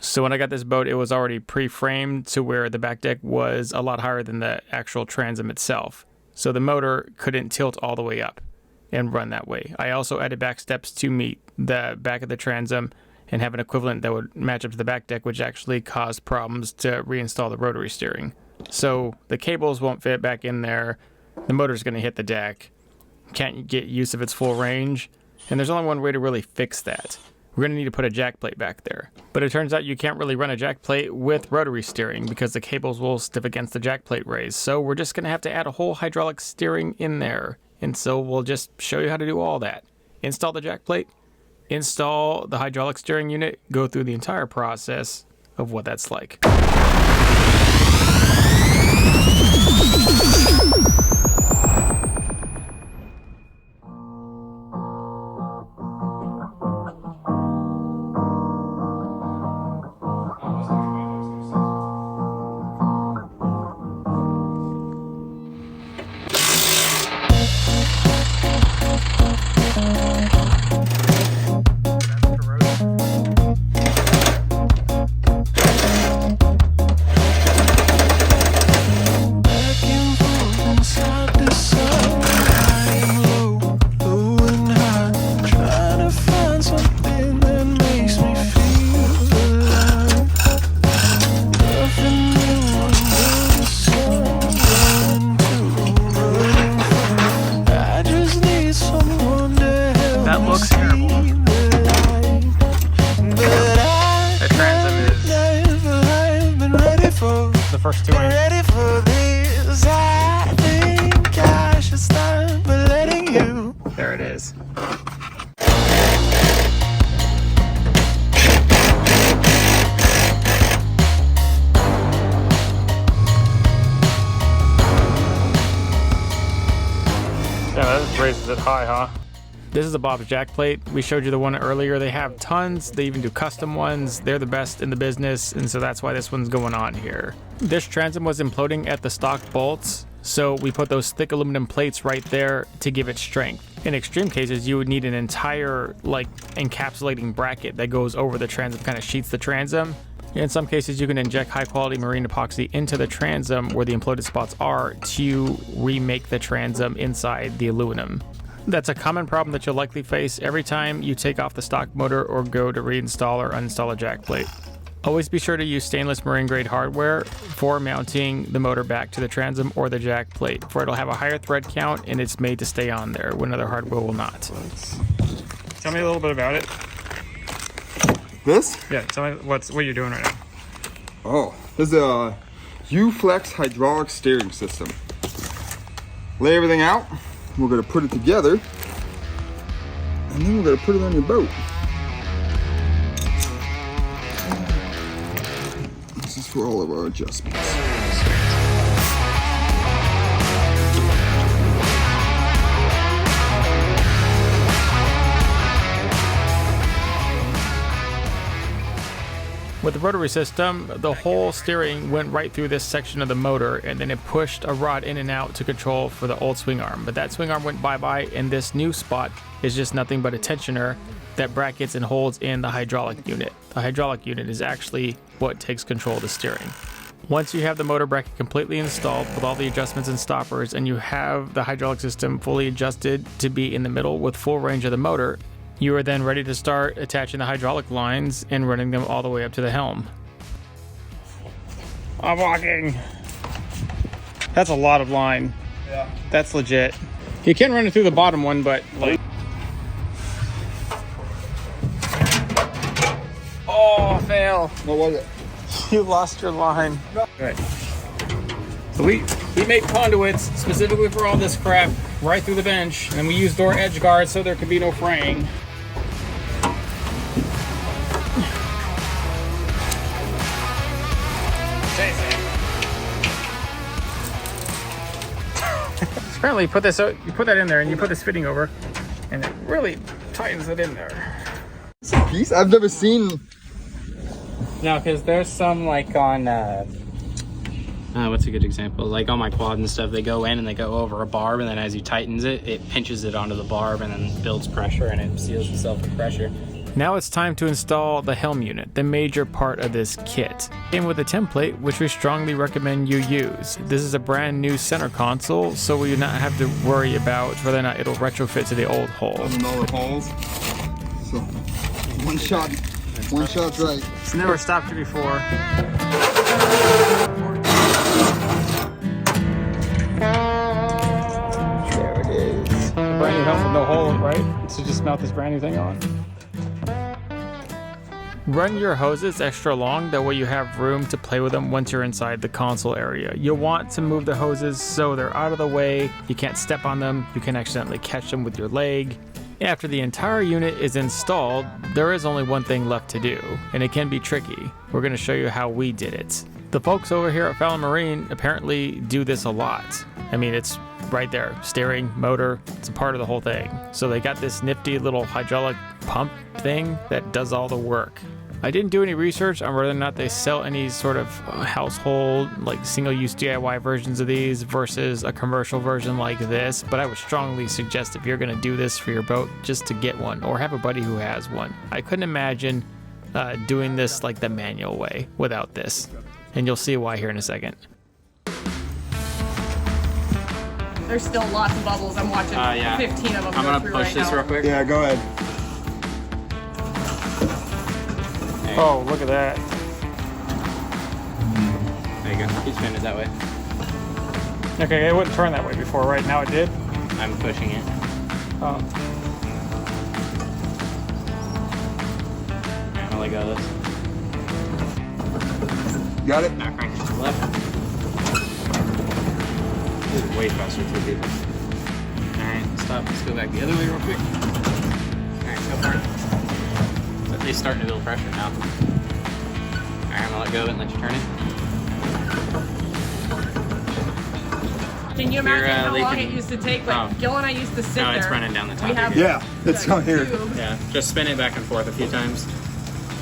So when I got this boat, it was already pre-framed to where the back deck was a lot higher than the actual transom itself. So the motor couldn't tilt all the way up and run that way. I also added back steps to meet the back of the transom and have an equivalent that would match up to the back deck, which actually caused problems to reinstall the rotary steering. So the cables won't fit back in there. The motor's going to hit the deck. Can't get use of its full range. And there's only one way to really fix that. We're going to need to put a jack plate back there. But it turns out you can't really run a jack plate with rotary steering because the cables will stiff against the jack plate raise. So we're just going to have to add a whole hydraulic steering in there. And so we'll just show you how to do all that. Install the jack plate, install the hydraulic steering unit, go through the entire process of what that's like. First 2 inches. Ready for this, I think I should stop letting you. There it is. Yeah, that raises it high, huh? This is a Bob's jack plate. We showed you the one earlier. They have tons. They even do custom ones. They're the best in the business, and so that's why this one's going on here. This transom was imploding at the stock bolts, so we put those thick aluminum plates right there to give it strength. In extreme cases, you would need an entire encapsulating bracket that goes over the transom, kind of sheets the transom. In some cases, you can inject high quality marine epoxy into the transom where the imploded spots are to remake the transom inside the aluminum. That's a common problem that you'll likely face every time you take off the stock motor or go to reinstall or uninstall a jack plate. Always be sure to use stainless marine grade hardware for mounting the motor back to the transom or the jack plate, for it'll have a higher thread count and it's made to stay on there when other hardware will not. Tell me a little bit about it. This? Yeah, tell me what you're doing right now. Oh, this is a U-Flex hydraulic steering system. Lay everything out. We're gonna put it together, and then we're gonna put it on your boat. This is for all of our adjustments. With the rotary system, the whole steering went right through this section of the motor, and then it pushed a rod in and out to control for the old swing arm. But that swing arm went bye-bye, and this new spot is just nothing but a tensioner that brackets and holds in the hydraulic unit. The hydraulic unit is actually what takes control of the steering. Once you have the motor bracket completely installed with all the adjustments and stoppers, and you have the hydraulic system fully adjusted to be in the middle with full range of the motor, you are then ready to start attaching the hydraulic lines and running them all the way up to the helm. I'm walking. That's a lot of line. Yeah. That's legit. You can run it through the bottom one, but like... Oh, fail. What was it? You lost your line. Right. So we made conduits specifically for all this crap right through the bench, and we use door edge guards so there could be no fraying. Apparently you put that in there and you put this fitting over and it really tightens it in there. It's a piece I've never seen. No, because there's some like on what's a good example? Like on my quad and stuff, they go in and they go over a barb, and then as you tightens it, it pinches it onto the barb and then builds pressure and it seals itself with pressure. Now it's time to install the helm unit, the major part of this kit. Came with a template, which we strongly recommend you use. This is a brand new center console, so we do not have to worry about whether or not it'll retrofit to the old hull. Doesn't all the holes. So one shot's right. It's never stopped you before. There it is. Brand new helm with no hole, right? So just mount this brand new thing on. Run your hoses extra long, that way you have room to play with them once you're inside the console area. You'll want to move the hoses so they're out of the way, you can't step on them, you can accidentally catch them with your leg. After the entire unit is installed, there is only one thing left to do, and it can be tricky. We're going to show you how we did it. The folks over here at Fallon Marine apparently do this a lot. I mean, it's right there, steering, motor, it's a part of the whole thing. So they got this nifty little hydraulic pump thing that does all the work. I didn't do any research on whether or not they sell any sort of household, like single-use DIY versions of these versus a commercial version like this, but I would strongly suggest if you're going to do this for your boat, just to get one or have a buddy who has one. I couldn't imagine doing this like the manual way without this, and you'll see why here in a second. There's still lots of bubbles. I'm watching 15 of them. I'm gonna push this real quick. Yeah, go ahead. Oh, look at that. There you go. Keep spinning it that way. Okay, it wouldn't turn that way before, right? Now it did? I'm pushing it. Oh. Alright, I'm gonna let go of this. Got it? Now crank it to the left. This is way faster too, people. Alright, stop. Let's go back the other way real quick. Alright, go for it. At least starting to build pressure now. Alright, I'm gonna let go of it and let you turn it. Can you imagine how long it used to take? Like, Gil and I used to sit there. No, it's running down the top. We have Yeah, it's on here. Yeah, just spin it back and forth a few times.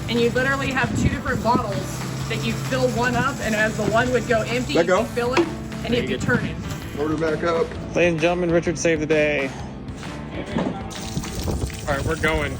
And you literally have two different bottles that you fill one up, and as the one would go empty, Let go. you fill it, and it'd be turning. Motor back up. Ladies and gentlemen, Richard saved the day. All right, we're going.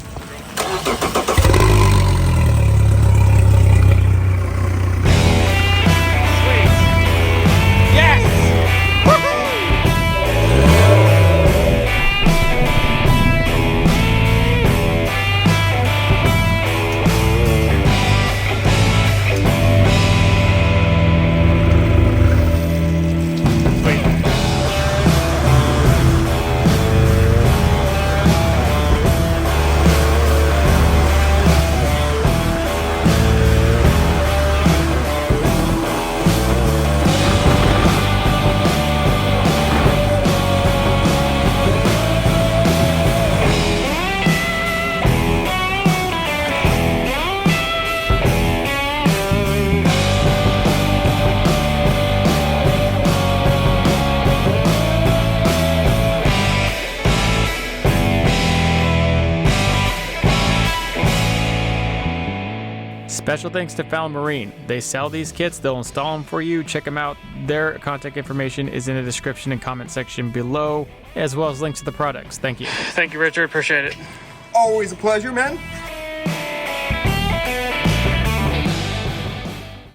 Special thanks to Fallon Marine. They sell these kits, they'll install them for you. Check them out. Their contact information is in the description and comment section below, as well as links to the products. Thank you. Thank you, Richard. Appreciate it. Always a pleasure, man.